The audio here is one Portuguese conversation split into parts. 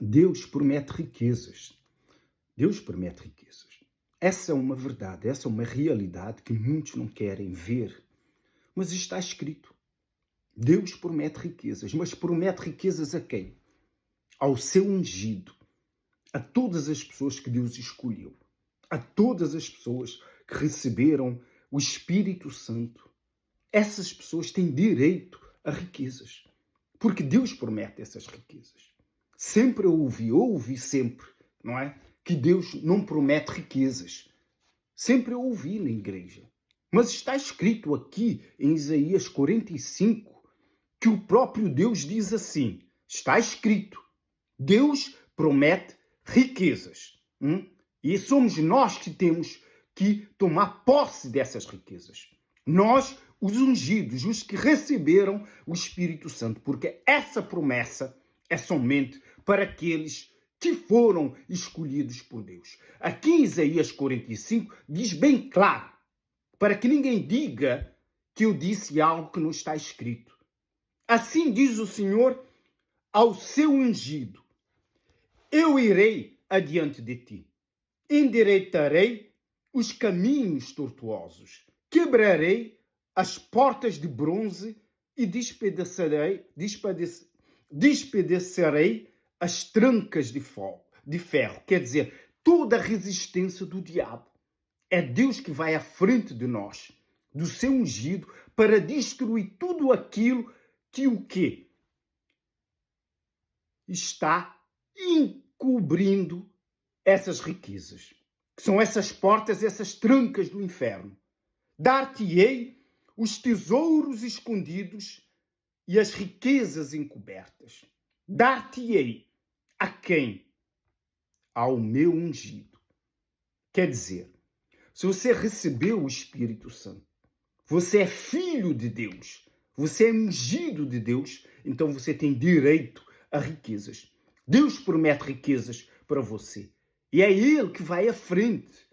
Deus promete riquezas. Deus promete riquezas. Essa é uma verdade, essa é uma realidade que muitos não querem ver. Mas está escrito. Deus promete riquezas, mas promete riquezas a quem? Ao seu ungido, a todas as pessoas que Deus escolheu, a todas as pessoas que receberam o Espírito Santo. Essas pessoas têm direito a riquezas, porque Deus promete essas riquezas. Sempre eu ouvi sempre, não é? Que Deus não promete riquezas. Sempre eu ouvi na igreja. Mas está escrito aqui em Isaías 45 que o próprio Deus diz assim, está escrito, Deus promete riquezas. E somos nós que temos que tomar posse dessas riquezas. Nós, os ungidos, os que receberam o Espírito Santo, porque essa promessa é somente para aqueles que foram escolhidos por Deus. Aqui em Isaías 45 diz bem claro, para que ninguém diga que eu disse algo que não está escrito. Assim diz o Senhor ao seu ungido, eu irei adiante de ti, endireitarei os caminhos tortuosos, quebrarei as portas de bronze e despedaçarei as trancas de ferro. Quer dizer, toda a resistência do diabo. É Deus que vai à frente de nós, do seu ungido, para destruir tudo aquilo que o quê? Está encobrindo essas riquezas. Que são essas portas, essas trancas do inferno. Dar-te-ei os tesouros escondidos e as riquezas encobertas. Dar-te-ei a quem? Ao meu ungido. Quer dizer, se você recebeu o Espírito Santo, você é filho de Deus, você é ungido de Deus, então você tem direito a riquezas. Deus promete riquezas para você. E é Ele que vai à frente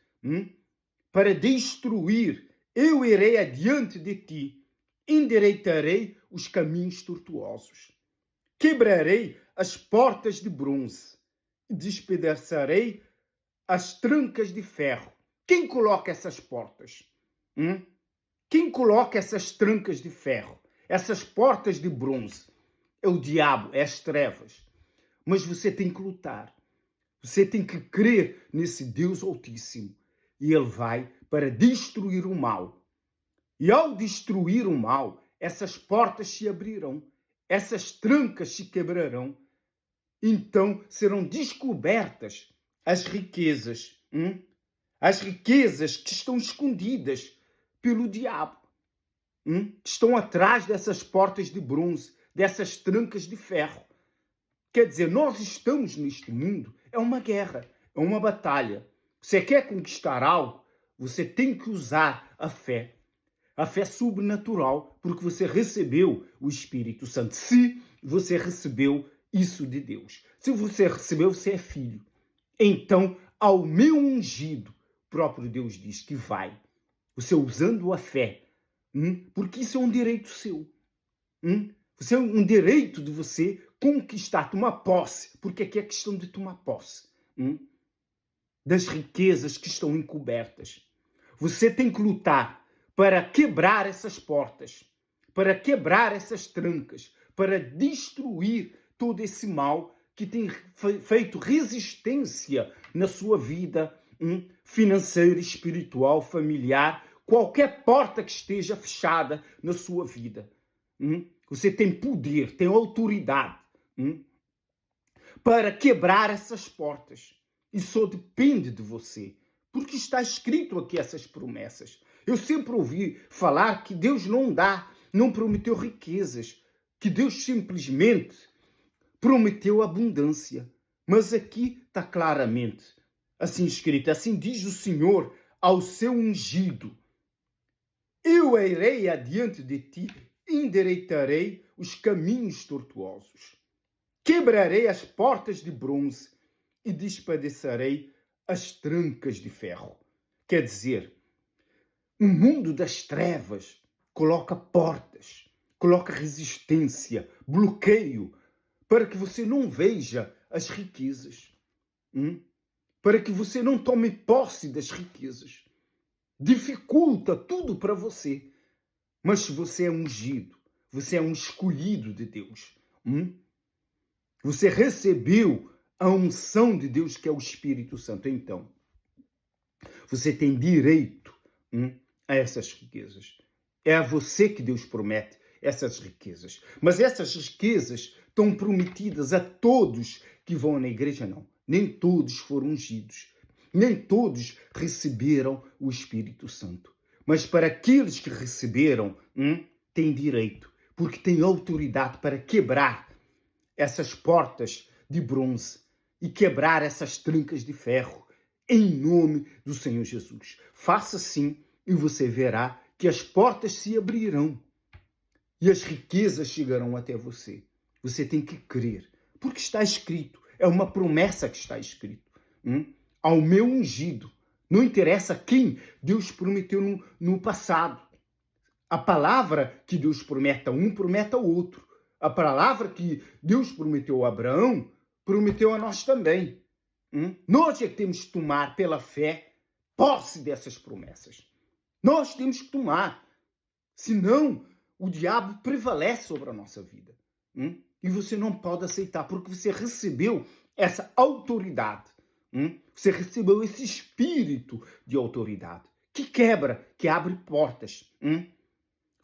para destruir. Eu irei adiante de ti, endireitarei os caminhos tortuosos. Quebrarei as portas de bronze, despedaçarei as trancas de ferro. Quem coloca essas portas? Quem coloca essas trancas de ferro? Essas portas de bronze? É o diabo, é as trevas. Mas você tem que lutar. Você tem que crer nesse Deus Altíssimo. E Ele vai para destruir o mal. E ao destruir o mal, essas portas se abrirão. Essas trancas se quebrarão. Então serão descobertas as riquezas. As riquezas que estão escondidas pelo diabo. Que estão atrás dessas portas de bronze, dessas trancas de ferro. Quer dizer, nós estamos neste mundo, é uma guerra, é uma batalha. Você quer conquistar algo, você tem que usar a fé. A fé sobrenatural, porque você recebeu o Espírito Santo. Se você recebeu isso de Deus. Se você recebeu, você é filho. Então, ao meu ungido, o próprio Deus diz que vai. Você usando a fé. Porque isso é um direito seu. Você é um direito de você conquistar, tomar posse. Porque aqui é questão de tomar posse. Das riquezas que estão encobertas. Você tem que lutar para quebrar essas portas, para quebrar essas trancas, para destruir todo esse mal que tem feito resistência na sua vida financeira, espiritual, familiar, qualquer porta que esteja fechada na sua vida. Você tem poder, tem autoridade para quebrar essas portas. E só depende de você, porque está escrito aqui essas promessas. Eu sempre ouvi falar que Deus não prometeu riquezas, que Deus simplesmente prometeu abundância. Mas aqui está claramente assim escrito, assim diz o Senhor ao seu ungido. Eu irei adiante de ti, endireitarei os caminhos tortuosos. Quebrarei as portas de bronze e despedaçarei as trancas de ferro. Quer dizer, o mundo das trevas coloca portas, coloca resistência, bloqueio, para que você não veja as riquezas. Para que você não tome posse das riquezas. Dificulta tudo para você. Mas se você é ungido, você é um escolhido de Deus. Você recebeu a unção de Deus, que é o Espírito Santo. Então, você tem direito a essas riquezas. É a você que Deus promete essas riquezas. Mas essas riquezas estão prometidas a todos que vão na igreja, não. Nem todos foram ungidos. Nem todos receberam o Espírito Santo. Mas para aqueles que receberam, têm direito. Porque têm autoridade para quebrar essas portas de bronze e quebrar essas trancas de ferro. Em nome do Senhor Jesus. Faça assim e você verá que as portas se abrirão. E as riquezas chegarão até você. Você tem que crer. Porque está escrito. É uma promessa que está escrito. Ao meu ungido. Não interessa quem Deus prometeu no passado. A palavra que Deus promete a um, promete ao outro. A palavra que Deus prometeu a Abraão, prometeu a nós também. Nós é que temos que tomar pela fé posse dessas promessas. Nós temos que tomar. Senão, o diabo prevalece sobre a nossa vida. E você não pode aceitar, porque você recebeu essa autoridade. Você recebeu esse espírito de autoridade que quebra, que abre portas.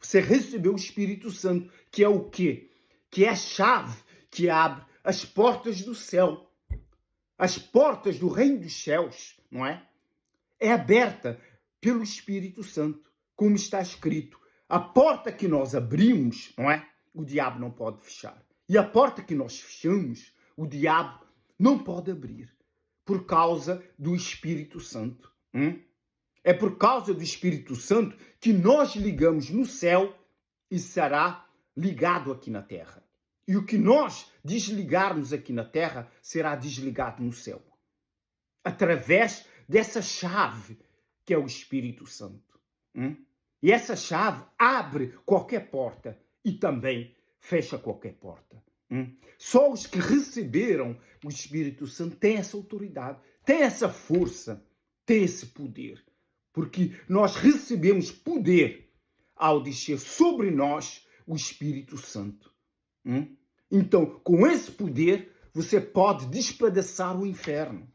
Você recebeu o Espírito Santo, que é o quê? Que é a chave que abre as portas do céu. As portas do reino dos céus, não é? É aberta pelo Espírito Santo, como está escrito. A porta que nós abrimos, não é? O diabo não pode fechar. E a porta que nós fechamos, o diabo não pode abrir. Por causa do Espírito Santo. É por causa do Espírito Santo que nós ligamos no céu e será ligado aqui na terra. E o que nós desligarmos aqui na terra será desligado no céu. Através dessa chave que é o Espírito Santo. E essa chave abre qualquer porta e também fecha qualquer porta. Só os que receberam o Espírito Santo têm essa autoridade, têm essa força, têm esse poder. Porque nós recebemos poder ao descer sobre nós o Espírito Santo. Então, com esse poder, você pode despedaçar o inferno.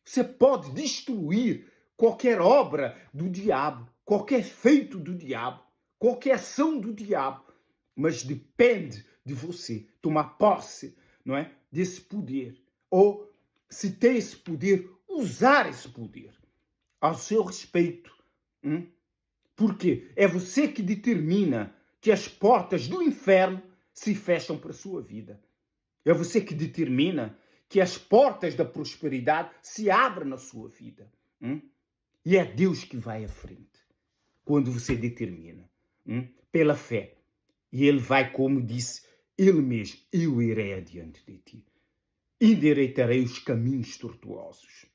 Você pode destruir qualquer obra do diabo, qualquer feito do diabo, qualquer ação do diabo. Mas depende de você tomar posse, não é, desse poder. Ou, se tem esse poder, usar esse poder ao seu respeito. Porque é você que determina que as portas do inferno se fecham para a sua vida. É você que determina que as portas da prosperidade se abrem na sua vida. E é Deus que vai à frente. Quando você determina. Pela fé. E Ele vai, como disse Ele mesmo, eu irei adiante de ti. Endireitarei os caminhos tortuosos.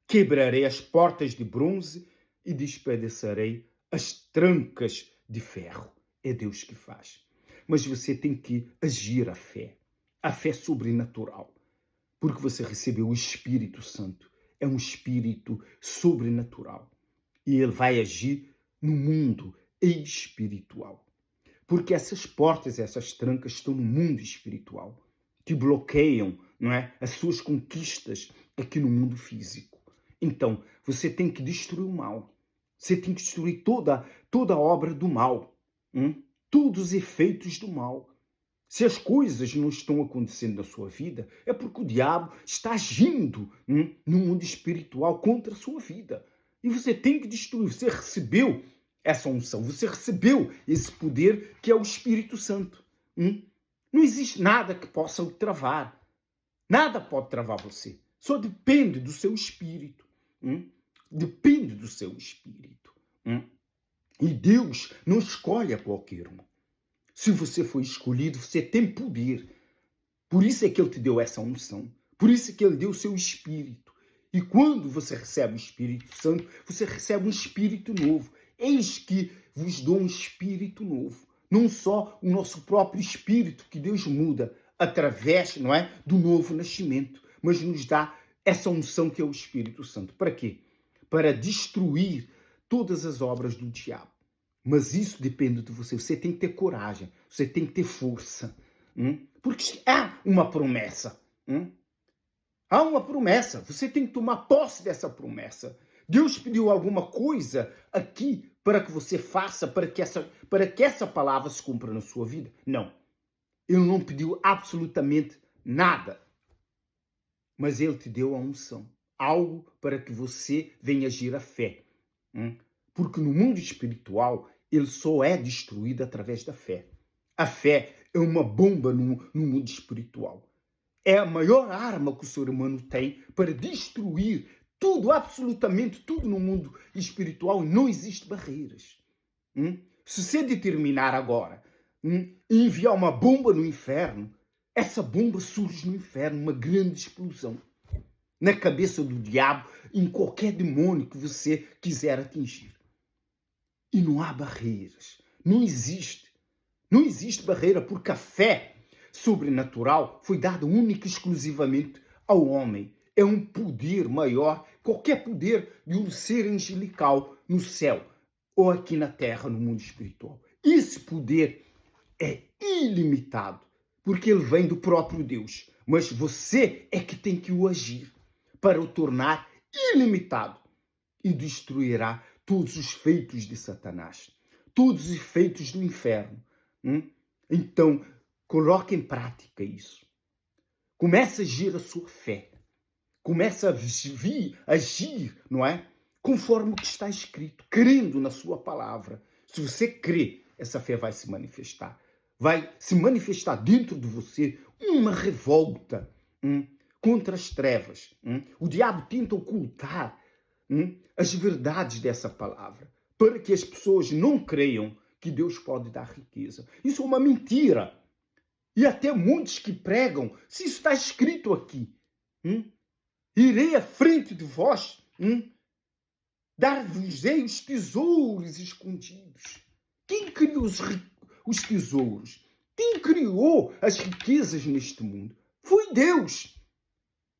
Quebrarei as portas de bronze e despedaçarei as trancas de ferro. É Deus que faz. Mas você tem que agir a fé sobrenatural. Porque você recebeu o Espírito Santo. É um espírito sobrenatural. E ele vai agir no mundo espiritual. Porque essas portas, essas trancas estão no mundo espiritual. Que bloqueiam, não é, as suas conquistas aqui no mundo físico. Então, você tem que destruir o mal. Você tem que destruir toda a obra do mal. Todos os efeitos do mal. Se as coisas não estão acontecendo na sua vida, é porque o diabo está agindo no mundo espiritual contra a sua vida. E você tem que destruir. Você recebeu essa unção. Você recebeu esse poder que é o Espírito Santo. Não existe nada que possa o travar. Nada pode travar você. Só depende do seu espírito. Depende do seu espírito. E Deus não escolhe a qualquer um. Se você foi escolhido, você tem poder. Por isso é que Ele te deu essa unção. Por isso é que Ele deu o seu espírito. E quando você recebe o Espírito Santo, você recebe um espírito novo. Eis que vos dou um espírito novo. Não só o nosso próprio espírito que Deus muda. através, não é, do novo nascimento, mas nos dá essa unção que é o Espírito Santo. Para quê? Para destruir todas as obras do diabo. Mas isso depende de você. Você tem que ter coragem, você tem que ter força. Porque há uma promessa. Há uma promessa. Você tem que tomar posse dessa promessa. Deus pediu alguma coisa aqui para que você faça, para que essa palavra se cumpra na sua vida? Não. Ele não pediu absolutamente nada. Mas ele te deu a unção. Algo para que você venha agir a fé. Porque no mundo espiritual, ele só é destruído através da fé. A fé é uma bomba no mundo espiritual. É a maior arma que o ser humano tem para destruir tudo, absolutamente tudo no mundo espiritual. Não existe barreiras. Se você determinar agora enviar uma bomba no inferno, essa bomba surge no inferno, uma grande explosão. Na cabeça do diabo, em qualquer demônio que você quiser atingir. E não há barreiras. Não existe. Não existe barreira, porque a fé sobrenatural foi dada única e exclusivamente ao homem. É um poder maior, qualquer poder de um ser angelical no céu ou aqui na terra, no mundo espiritual. Esse poder é ilimitado, porque ele vem do próprio Deus. Mas você é que tem que o agir para o tornar ilimitado e destruirá todos os feitos de Satanás, todos os feitos do inferno. Então, coloque em prática isso. Comece a agir a sua fé. Comece a agir, não é? Conforme o que está escrito, crendo na sua palavra. Se você crê, essa fé vai se manifestar. Vai se manifestar dentro de você uma revolta contra as trevas. O diabo tenta ocultar as verdades dessa palavra, para que as pessoas não creiam que Deus pode dar riqueza. Isso é uma mentira. E até muitos que pregam, se isso está escrito aqui, irei à frente de vós, dar-vos-ei os tesouros escondidos. Quem criou os tesouros? Quem criou as riquezas neste mundo? Foi Deus.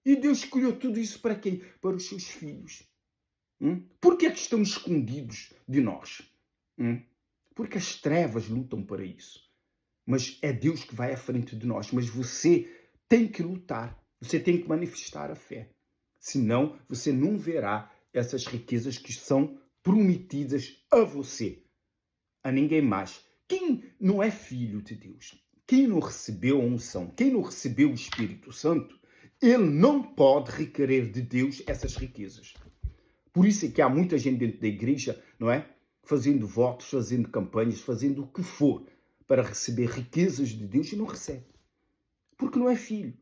E Deus criou tudo isso para quem? Para os seus filhos. Por que é que estão escondidos de nós? Porque as trevas lutam para isso. Mas é Deus que vai à frente de nós. Mas você tem que lutar. Você tem que manifestar a fé. Senão, você não verá essas riquezas que são prometidas a você. A ninguém mais. Quem não é filho de Deus, quem não recebeu a unção, quem não recebeu o Espírito Santo, ele não pode requerer de Deus essas riquezas. Por isso é que há muita gente dentro da igreja, não é? Fazendo votos, fazendo campanhas, fazendo o que for para receber riquezas de Deus e não recebe. Porque não é filho.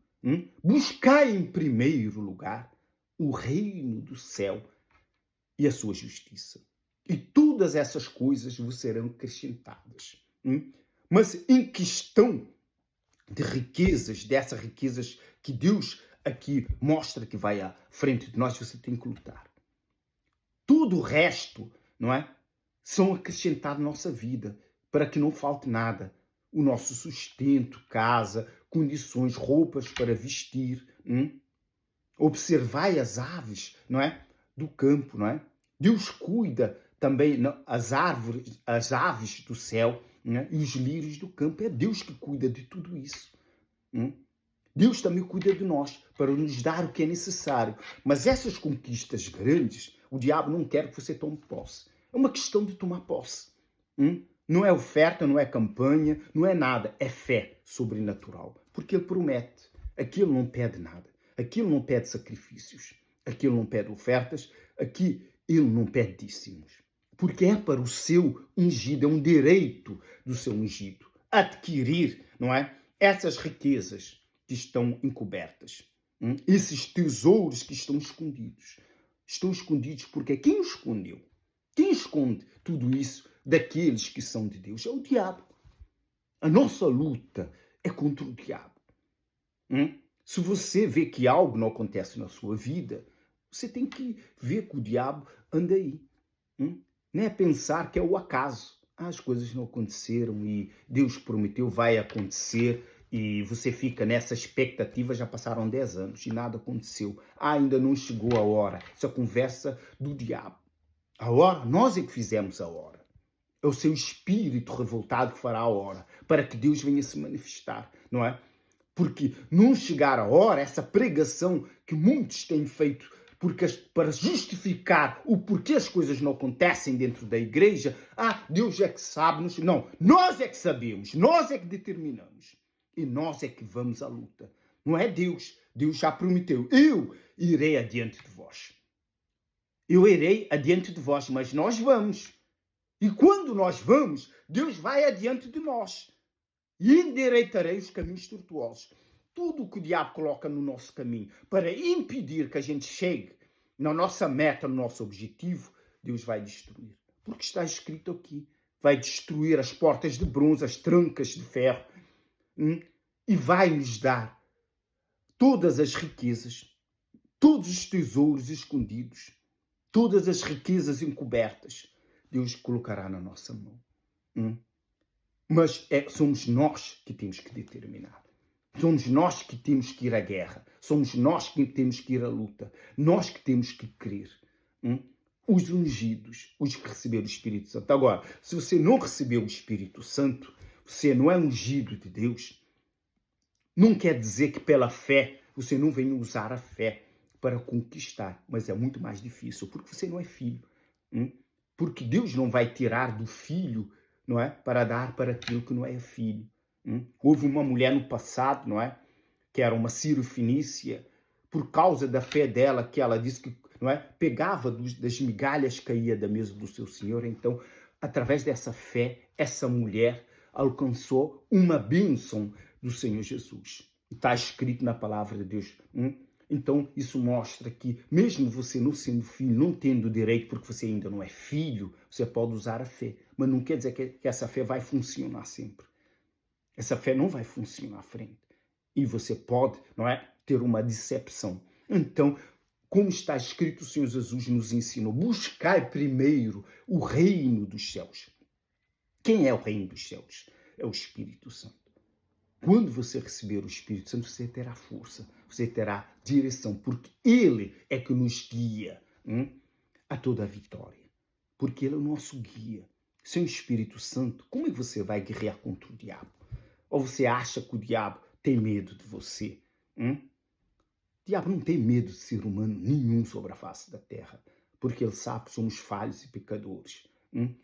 Buscai em primeiro lugar o reino do céu e a sua justiça. E todas essas coisas vos serão acrescentadas. Mas em questão de riquezas, dessas riquezas que Deus aqui mostra que vai à frente de nós, você tem que lutar. Tudo o resto, não é? São acrescentados à nossa vida, para que não falte nada. O nosso sustento, casa, condições, roupas para vestir. Observai as aves, não é? Do campo, não é? Deus cuida também as aves do céu, né? E os lírios do campo. É Deus que cuida de tudo isso. Deus também cuida de nós para nos dar o que é necessário. Mas essas conquistas grandes, o diabo não quer que você tome posse. É uma questão de tomar posse. Não é oferta, não é campanha, não é nada. É fé sobrenatural. Porque ele promete. Aquilo não pede nada. Aquilo não pede sacrifícios. Aquilo não pede ofertas. Aqui ele não pede dízimos. Porque é para o seu ungido, é um direito do seu ungido adquirir, não é? Essas riquezas que estão encobertas. Esses tesouros que estão escondidos. Estão escondidos porque quem os escondeu? Quem esconde tudo isso daqueles que são de Deus? É o diabo. A nossa luta é contra o diabo. Se você vê que algo não acontece na sua vida, você tem que ver que o diabo anda aí. Não é pensar que é o acaso. As coisas não aconteceram e Deus prometeu vai acontecer E você fica nessa expectativa, já passaram 10 anos e nada aconteceu. Ainda não chegou a hora. Isso é conversa do diabo. A hora, nós é que fizemos a hora. É o seu espírito revoltado que fará a hora, para que Deus venha se manifestar, não é? Porque não chegar a hora, essa pregação que muitos têm feito para justificar o porquê as coisas não acontecem dentro da igreja, Deus é que sabe. Não, nós é que sabemos, nós é que determinamos. E nós é que vamos à luta. Não é Deus. Deus já prometeu. Eu irei adiante de vós. Eu irei adiante de vós, mas nós vamos. E quando nós vamos, Deus vai adiante de nós. E endireitarei os caminhos tortuosos. Tudo o que o diabo coloca no nosso caminho para impedir que a gente chegue na nossa meta, no nosso objetivo, Deus vai destruir. Porque está escrito aqui. Vai destruir as portas de bronze, as trancas de ferro. E vai nos dar todas as riquezas, todos os tesouros escondidos, todas as riquezas encobertas. Deus colocará na nossa mão. Mas somos nós que temos que determinar. Somos nós que temos que ir à guerra. Somos nós que temos que ir à luta. Nós que temos que crer. Os ungidos, os que receberam o Espírito Santo. Agora, se você não recebeu o Espírito Santo, você não é ungido de Deus, não quer dizer que pela fé você não venha usar a fé para conquistar. Mas é muito mais difícil, porque você não é filho. Porque Deus não vai tirar do filho, não é, para dar para aquilo que não é filho. Houve uma mulher no passado, não é, que era uma Sírio-Fenícia, por causa da fé dela, que ela disse que, não é, pegava das migalhas que caía da mesa do seu Senhor. Então, através dessa fé, essa mulher alcançou uma bênção do Senhor Jesus. Está escrito na palavra de Deus. Então, isso mostra que, mesmo você não sendo filho, não tendo direito, porque você ainda não é filho, você pode usar a fé. Mas não quer dizer que essa fé vai funcionar sempre. Essa fé não vai funcionar à frente. E você pode, não é, ter uma decepção. Então, como está escrito, o Senhor Jesus nos ensinou: buscai primeiro o reino dos céus. Quem é o reino dos céus? É o Espírito Santo. Quando você receber o Espírito Santo, você terá força, você terá direção, porque Ele é que nos guia a toda a vitória. Porque Ele é o nosso guia. Sem o Espírito Santo, como é que você vai guerrear contra o diabo? Ou você acha que o diabo tem medo de você? O diabo não tem medo de ser humano nenhum sobre a face da terra, porque ele sabe que somos falhos e pecadores.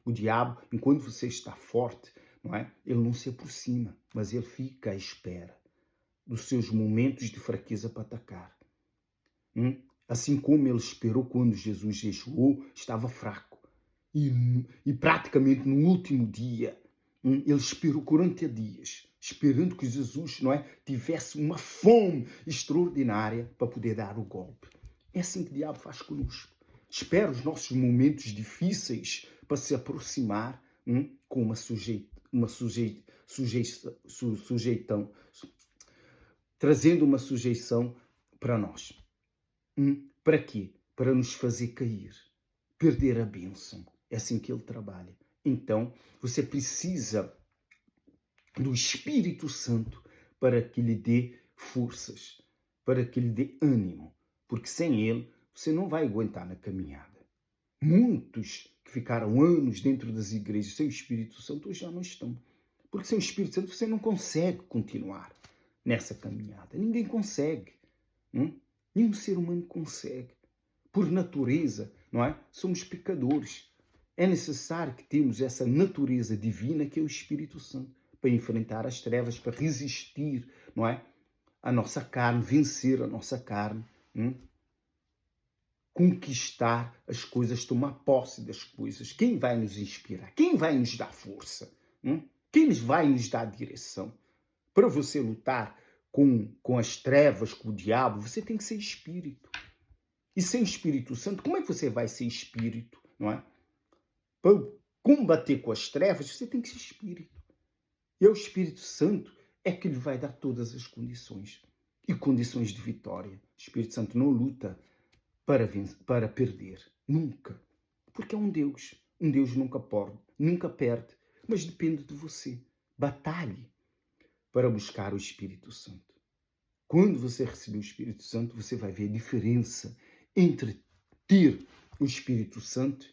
O diabo, enquanto você está forte, não é? Ele não se aproxima, mas ele fica à espera dos seus momentos de fraqueza para atacar. Assim como ele esperou quando Jesus jejuou, estava fraco. E praticamente no último dia, ele esperou 40 dias, esperando que Jesus, não é, tivesse uma fome extraordinária para poder dar o golpe. É assim que o diabo faz conosco. Espera os nossos momentos difíceis para se aproximar com uma sujeitão, trazendo uma sujeição para nós. Para quê? Para nos fazer cair, perder a bênção. É assim que ele trabalha. Então, você precisa do Espírito Santo para que lhe dê forças, para que lhe dê ânimo, porque sem ele você não vai aguentar na caminhada. Muitos que ficaram anos dentro das igrejas sem o Espírito Santo hoje já não estão, porque sem o Espírito Santo você não consegue continuar nessa caminhada. Ninguém consegue. Nenhum ser humano consegue. Por natureza, não é? Somos pecadores. É necessário que temos essa natureza divina que é o Espírito Santo para enfrentar as trevas, para resistir, não é? A nossa carne, vencer a nossa carne, conquistar as coisas, tomar posse das coisas. Quem vai nos inspirar? Quem vai nos dar força? Quem vai nos dar direção? Para você lutar com as trevas, com o diabo, você tem que ser espírito. E sem Espírito Santo, como é que você vai ser espírito, não é? Para combater com as trevas, você tem que ser espírito. E é o Espírito Santo é que lhe vai dar todas as condições. E condições de vitória. O Espírito Santo não luta para perder. Nunca. Porque é um Deus. Um Deus nunca perde. Mas depende de você. Batalhe. para buscar o Espírito Santo. Quando você receber o Espírito Santo, você vai ver a diferença entre ter o Espírito Santo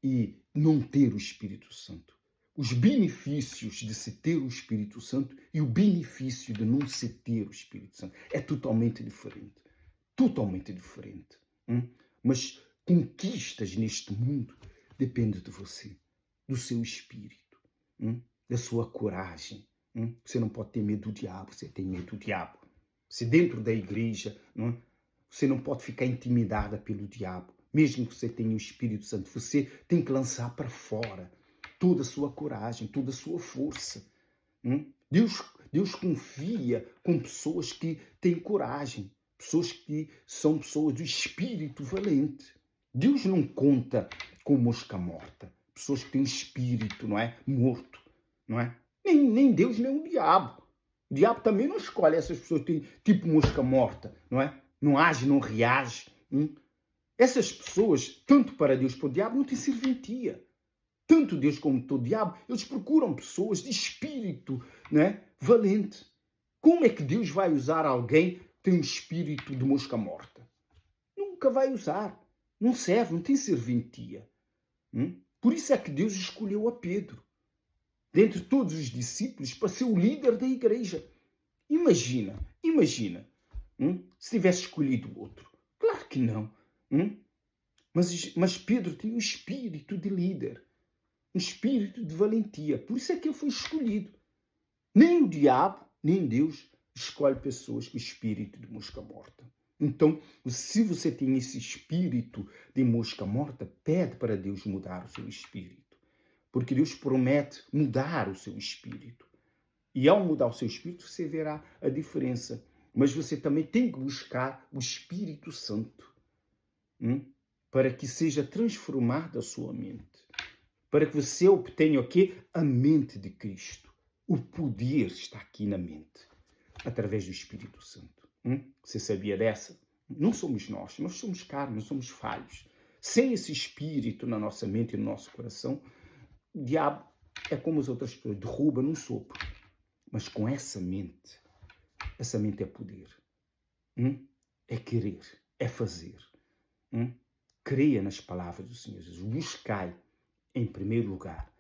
e não ter o Espírito Santo. Os benefícios de se ter o Espírito Santo e o benefício de não se ter o Espírito Santo é totalmente diferente. Totalmente diferente. Mas conquistas neste mundo depende de você, do seu espírito, da sua coragem. Você não pode ter medo do diabo, você tem medo do diabo. Se dentro da igreja, você não pode ficar intimidada pelo diabo. Mesmo que você tenha o Espírito Santo, você tem que lançar para fora toda a sua coragem, toda a sua força. Deus confia com pessoas que têm coragem, pessoas que são pessoas do espírito valente. Deus não conta com mosca morta, pessoas que têm o espírito, não é, morto, não é? Nem Deus, nem o diabo. O diabo também não escolhe essas pessoas que têm tipo mosca morta, não é? Não age, não reage. Essas pessoas, tanto para Deus como para o diabo, não têm serventia. Tanto Deus como o diabo, eles procuram pessoas de espírito, né, valente. Como é que Deus vai usar alguém que tem um espírito de mosca morta? Nunca vai usar. Não serve, não tem serventia. Por isso é que Deus escolheu a Pedro, dentre todos os discípulos, para ser o líder da igreja. Imagina, se tivesse escolhido outro. Claro que não. Mas Pedro tem um espírito de líder. Um espírito de valentia. Por isso é que ele foi escolhido. Nem o diabo, nem Deus escolhe pessoas com espírito de mosca morta. Então, se você tem esse espírito de mosca morta, pede para Deus mudar o seu espírito. Porque Deus promete mudar o seu espírito. E ao mudar o seu espírito, você verá a diferença. Mas você também tem que buscar o Espírito Santo. Para que seja transformada a sua mente. Para que você obtenha o quê? A mente de Cristo. O poder está aqui na mente, através do Espírito Santo. Você sabia dessa? Não somos nós somos carne, nós somos falhos. Sem esse Espírito na nossa mente e no nosso coração, o diabo é como as outras pessoas, derruba num sopro. Mas com essa mente é poder. É querer, é fazer. Creia nas palavras do Senhor Jesus. Buscai em primeiro lugar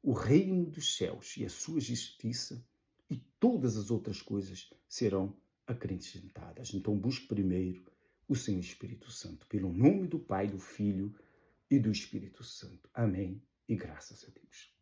o reino dos céus e a sua justiça, e todas as outras coisas serão acrescentadas. Então busque primeiro o Senhor Espírito Santo, pelo nome do Pai, do Filho e do Espírito Santo. Amém e graças a Deus.